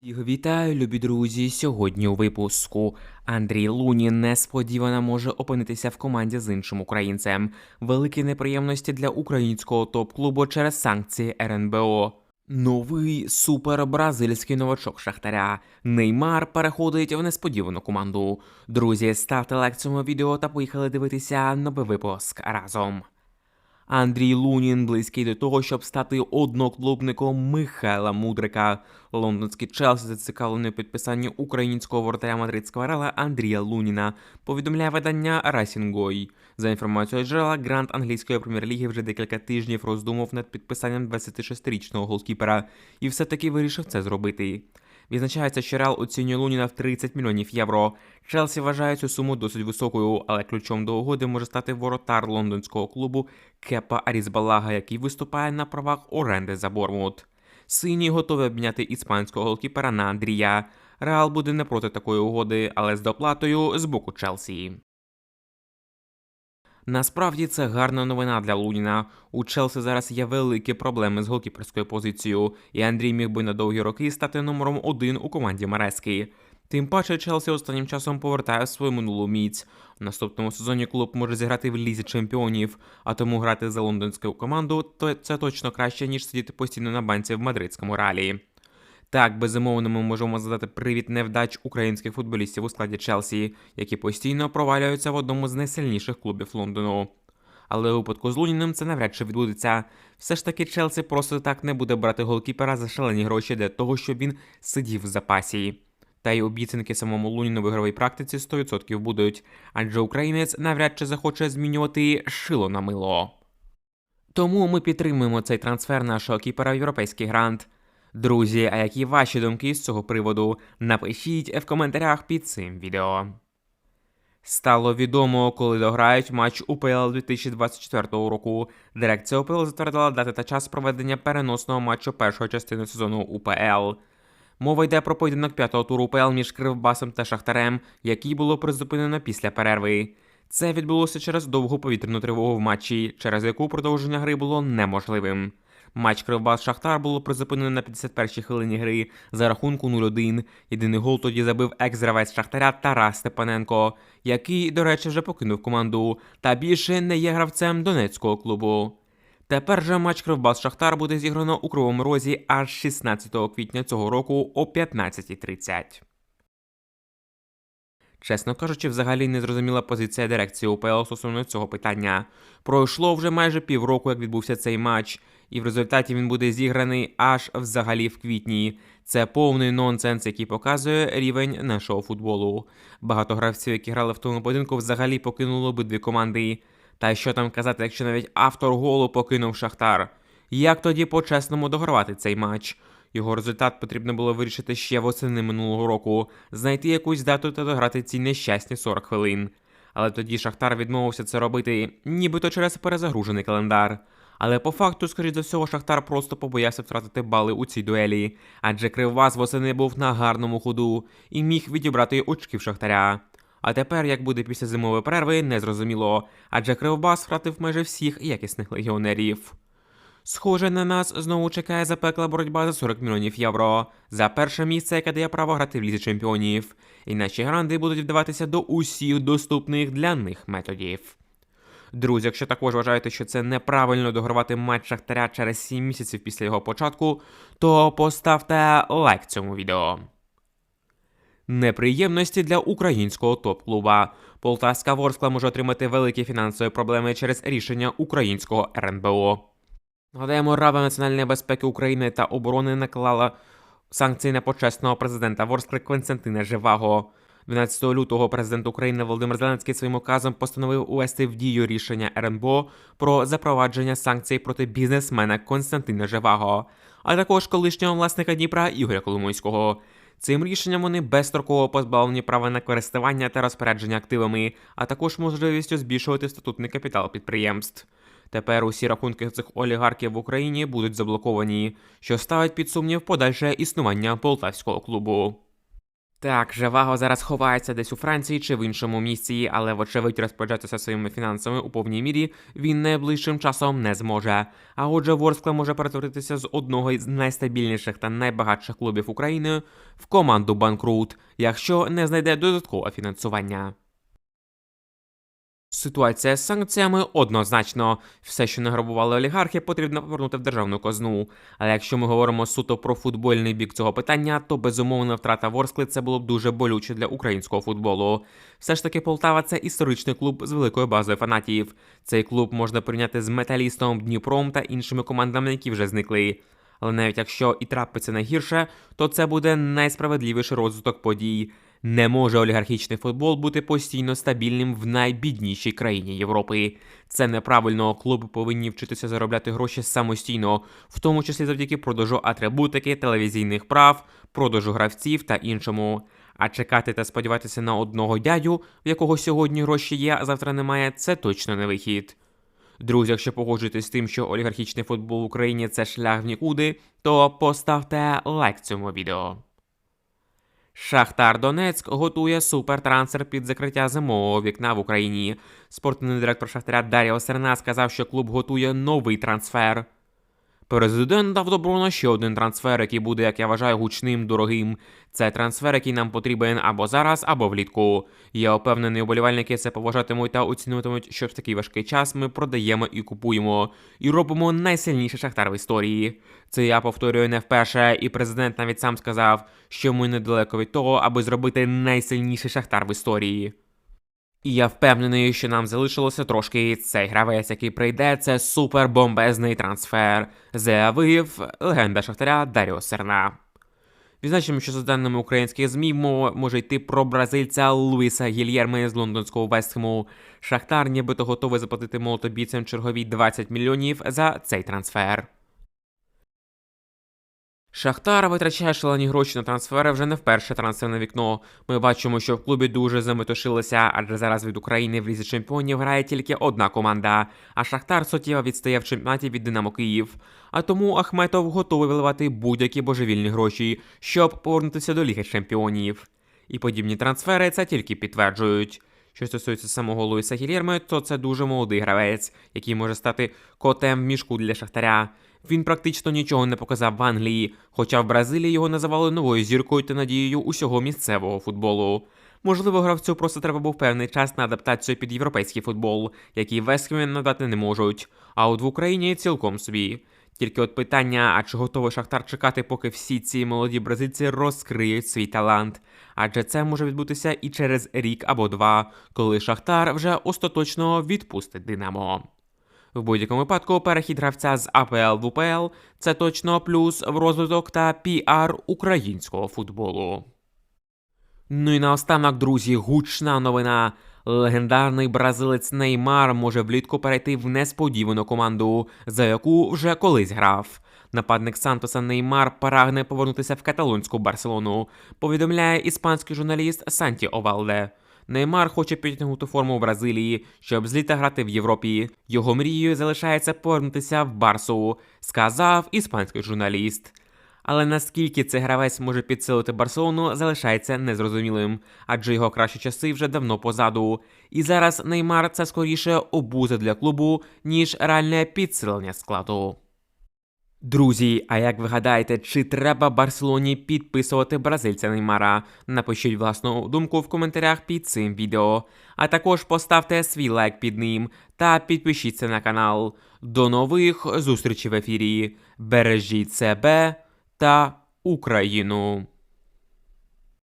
Вітаю, любі друзі! Сьогодні у випуску Андрій Лунін несподівано може опинитися в команді з іншим українцем. Великі неприємності для українського топ-клубу через санкції РНБО. Новий супербразильський новачок Шахтаря. Неймар переходить в несподівану команду. Друзі, ставте лайк цьому відео та поїхали дивитися новий випуск разом. Андрій Лунін близький до того, щоб стати одноклубником Михайла Мудрика. Лондонський Челсі зацікавлений у підписанні українського воротаря мадридського Реала Андрія Луніна, повідомляє видання Racing Goy. За інформацією джерела, грант англійської прем'єр-ліги вже декілька тижнів роздумав над підписанням 26-річного голкіпера і все-таки вирішив це зробити. Відзначається, що Реал оцінює Луніна в 30 мільйонів євро. Челсі вважає цю суму досить високою, але ключом до угоди може стати воротар лондонського клубу Кепа Арізбалага, який виступає на правах оренди за Бормут. Сині готові обміняти іспанського голкіпера на Андрія. Реал буде не проти такої угоди, але з доплатою з боку Челсі. Насправді це гарна новина для Луніна. У Челсі зараз є великі проблеми з голкіперською позицією, і Андрій міг би на довгі роки стати номером 1 у команді Марески. Тим паче Челсі останнім часом повертає свою минулу міць. В наступному сезоні клуб може зіграти в Лізі Чемпіонів, а тому грати за лондонську команду – це точно краще, ніж сидіти постійно на банці в мадридському Реалі. Так, безумовно, ми можемо задати привід невдач українських футболістів у складі Челсі, які постійно провалюються в одному з найсильніших клубів Лондону. Але у випадку з Луніним це навряд чи відбудеться. Все ж таки Челсі просто так не буде брати голкіпера за шалені гроші для того, щоб він сидів в запасі. Та й обіцянки самому Луніну в ігровій практиці 100% будуть, адже українець навряд чи захоче змінювати шило на мило. Тому ми підтримуємо цей трансфер нашого кіпера в європейський грант. Друзі, а які ваші думки з цього приводу? Напишіть в коментарях під цим відео. Стало відомо, коли дограють матч УПЛ 2024 року. Дирекція УПЛ затвердила дати та час проведення переносного матчу першої частини сезону УПЛ. Мова йде про поєдинок п'ятого туру УПЛ між Кривбасом та Шахтарем, який було призупинено після перерви. Це відбулося через довгу повітряну тривогу в матчі, через яку продовження гри було неможливим. Матч Кривбас-Шахтар було призупинено на 51-й хвилині гри за рахунку 0-1. Єдиний гол тоді забив екс-гравець Шахтаря Тарас Степаненко, який, до речі, вже покинув команду та більше не є гравцем донецького клубу. Тепер же матч Кривбас-Шахтар буде зіграно у Кривому Розі аж 16 квітня цього року о 15:30. Чесно кажучи, взагалі не зрозуміла позиція дирекції УПЛ стосовно цього питання. Пройшло вже майже півроку, як відбувся цей матч, і в результаті він буде зіграний аж взагалі в квітні. Це повний нонсенс, який показує рівень нашого футболу. Багато гравців, які грали в тому поєдинку, взагалі покинули обидві команди. Та що там казати, якщо навіть автор голу покинув Шахтар? Як тоді по-чесному догравати цей матч? Його результат потрібно було вирішити ще восени минулого року, знайти якусь дату та дограти ці нещасні 40 хвилин. Але тоді Шахтар відмовився це робити, нібито через перезагружений календар. Але по факту, скоріш за всього, Шахтар просто побоявся втратити бали у цій дуелі, адже Кривбас восени був на гарному ходу і міг відібрати очків Шахтаря. А тепер, як буде після зимової перерви, незрозуміло, адже Кривбас втратив майже всіх якісних легіонерів. Схоже, на нас знову чекає запекла боротьба за 40 мільйонів євро, за перше місце, яке дає право грати в Лізі Чемпіонів. І наші гранди будуть вдаватися до усіх доступних для них методів. Друзі, якщо також вважаєте, що це неправильно догравати матч Шахтаря через 7 місяців після його початку, то поставте лайк цьому відео. Неприємності для українського топ-клуба. Полтавська Ворскла може отримати великі фінансові проблеми через рішення українського РНБО. Нагадаємо, Рада національної безпеки України та оборони наклала санкції на почесного президента Ворскли Костянтина Живаго. 12 лютого президент України Володимир Зеленський своїм указом постановив увести в дію рішення РНБО про запровадження санкцій проти бізнесмена Костянтина Живаго, а також колишнього власника Дніпра Ігоря Коломойського. Цим рішенням вони безстроково позбавлені права на користування та розпорядження активами, а також можливістю збільшувати статутний капітал підприємств. Тепер усі рахунки цих олігархів в Україні будуть заблоковані, що ставить під сумнів подальше існування полтавського клубу. Так, Живаго зараз ховається десь у Франції чи в іншому місці, але вочевидь розпоряджатися своїми фінансами у повній мірі він найближчим часом не зможе. А отже, Ворскла може перетворитися з одного із найстабільніших та найбагатших клубів України в команду банкрут, якщо не знайде додаткове фінансування. Ситуація з санкціями однозначно. Все, що награбували олігархи, потрібно повернути в державну казну. Але якщо ми говоримо суто про футбольний бік цього питання, то безумовна втрата Ворскли – це було б дуже болюче для українського футболу. Все ж таки Полтава – це історичний клуб з великою базою фанатів. Цей клуб можна порівняти з Металістом, Дніпром та іншими командами, які вже зникли. Але навіть якщо і трапиться найгірше, то це буде найсправедливіший розвиток подій. Не може олігархічний футбол бути постійно стабільним в найбіднішій країні Європи. Це неправильно, клуби повинні вчитися заробляти гроші самостійно, в тому числі завдяки продажу атрибутики, телевізійних прав, продажу гравців та іншому. А чекати та сподіватися на одного дядю, в якого сьогодні гроші є, а завтра немає, це точно не вихід. Друзі, якщо погоджуєтесь з тим, що олігархічний футбол в Україні – це шлях в нікуди, то поставте лайк цьому відео. Шахтар Донецьк готує супертрансфер під закриття зимового вікна в Україні. Спортивний директор Шахтаря Даріо Серна сказав, що клуб готує новий трансфер. Президент дав добро на ще один трансфер, який буде, як я вважаю, гучним, дорогим. Це трансфер, який нам потрібен або зараз, або влітку. Я впевнений, уболівальники це поважатимуть та оцінюватимуть, що в такий важкий час ми продаємо і купуємо. І робимо найсильніший Шахтар в історії. Це я повторюю не вперше, і президент навіть сам сказав, що ми недалеко від того, аби зробити найсильніший Шахтар в історії. І я впевнений, що нам залишилося трошки. Цей гравець, який прийде, це супербомбезний трансфер, заявив легенда Шахтаря Даріо Серна. Відзначимо, що за даними українських ЗМІ, мова може йти про бразильця Луїса Гільєрме з лондонського Вестхему. Шахтар нібито готовий заплатити молотобійцям чергові 20 мільйонів за цей трансфер. Шахтар витрачає шалені гроші на трансфери вже не вперше трансферне вікно. Ми бачимо, що в клубі дуже заметушилося, адже зараз від України в Лізі Чемпіонів грає тільки одна команда, а Шахтар суттєво відстає в чемпіонаті від Динамо Київ. А тому Ахметов готовий виливати будь-які божевільні гроші, щоб повернутися до Ліги Чемпіонів. І подібні трансфери це тільки підтверджують. Що стосується самого Луїса Гільєрме, то це дуже молодий гравець, який може стати котем в мішку для Шахтаря. Він практично нічого не показав в Англії, хоча в Бразилії його називали новою зіркою та надією усього місцевого футболу. Можливо, гравцю просто треба був певний час на адаптацію під європейський футбол, який Вестхемі надати не можуть, а от в Україні цілком собі. Тільки от питання, а чи готовий Шахтар чекати, поки всі ці молоді бразильці розкриють свій талант? Адже це може відбутися і через рік або два, коли Шахтар вже остаточно відпустить Динамо. В будь-якому випадку перехід гравця з АПЛ в УПЛ – це точно плюс в розвиток та піар українського футболу. Ну і наостанок, друзі, гучна новина. Легендарний бразилець Неймар може влітку перейти в несподівану команду, за яку вже колись грав. Нападник Сантоса Неймар прагне повернутися в каталонську Барселону, повідомляє іспанський журналіст Санті Овалде. Неймар хоче підтягнути форму в Бразилії, щоб з літа грати в Європі. Його мрією залишається повернутися в Барсу, сказав іспанський журналіст. Але наскільки цей гравець може підсилити Барселону, залишається незрозумілим, адже його кращі часи вже давно позаду. І зараз Неймар – це скоріше обуза для клубу, ніж реальне підсилення складу. Друзі, а як ви гадаєте, чи треба Барселоні підписувати бразильця Неймара? Напишіть власну думку в коментарях під цим відео. А також поставте свій лайк під ним та підпишіться на канал. До нових зустрічей в ефірі. Бережіть себе та Україну!